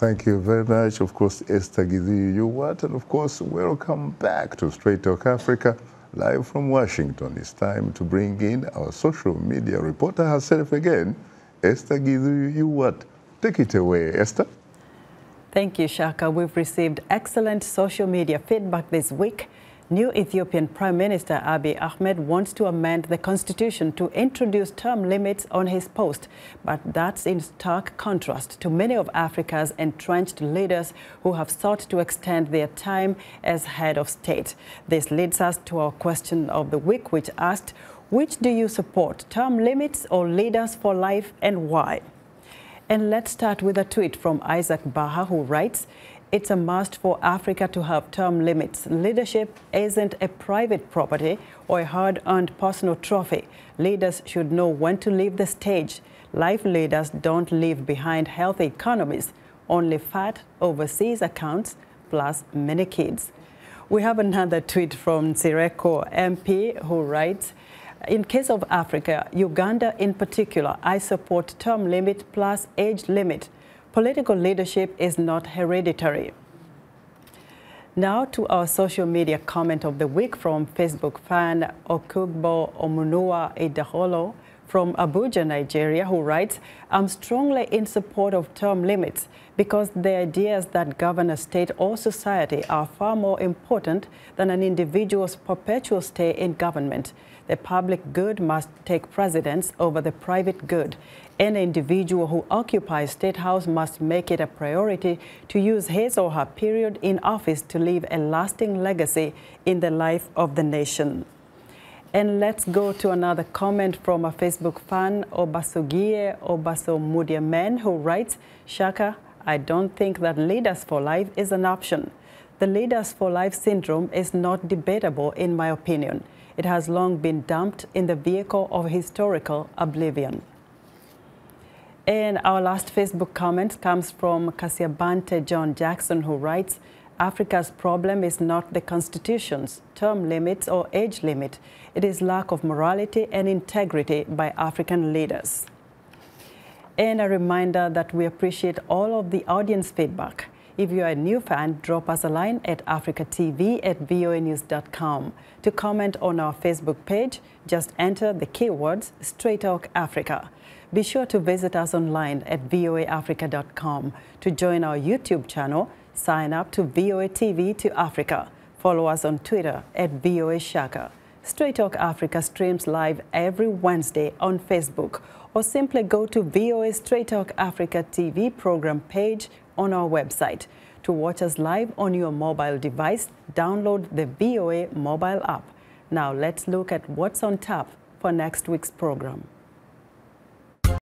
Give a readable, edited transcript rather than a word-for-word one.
Thank you very much. Of course, Esther Githui-Ewart, and of course, welcome back to Straight Talk Africa, live from Washington. It's time to bring in our social media reporter herself again, Esther Githui-Ewart. Take it away, Esther. Thank you, Shaka. We've received excellent social media feedback this week. New Ethiopian Prime Minister Abiy Ahmed wants to amend the constitution to introduce term limits on his post, but that's in stark contrast to many of Africa's entrenched leaders who have sought to extend their time as head of state. This leads us to our question of the week, which asked, which do you support, term limits or leaders for life, and why? And let's start with a tweet from Isaac Baha, who writes, it's a must for Africa to have term limits. Leadership isn't a private property or a hard-earned personal trophy. Leaders should know when to leave the stage. Life leaders don't leave behind healthy economies, only fat overseas accounts, plus many kids. We have another tweet from Sireko MP, who writes, in case of Africa, Uganda in particular, I support term limit plus age limit. Political leadership is not hereditary. Now to our social media comment of the week from Facebook fan Okugbo Omunua Idaholo from Abuja, Nigeria, who writes, I'm strongly in support of term limits because the ideas that govern a state or society are far more important than an individual's perpetual stay in government. The public good must take precedence over the private good. Any individual who occupies State House must make it a priority to use his or her period in office to leave a lasting legacy in the life of the nation. And let's go to another comment from a Facebook fan, Obasogie Obasomudiamen, who writes, Shaka, I don't think that Leaders for Life is an option. The Leaders for Life syndrome is not debatable in my opinion. It has long been dumped in the vehicle of historical oblivion. And our last Facebook comment comes from Kasiabante John Jackson, who writes, Africa's problem is not the constitutions, term limits, or age limit. It is lack of morality and integrity by African leaders. And a reminder that we appreciate all of the audience feedback. If you are a new fan, drop us a line at africatv@voanews.com. To comment on our Facebook page, just enter the keywords Straight Talk Africa. Be sure to visit us online at voaafrica.com. To join our YouTube channel, sign up to VOA TV to Africa. Follow us on Twitter at VOA Shaka. Straight Talk Africa streams live every Wednesday on Facebook, or simply go to VOA Straight Talk Africa TV program page on our website. To watch us live on your mobile device, download the VOA mobile app. Now let's look at what's on tap for next week's program.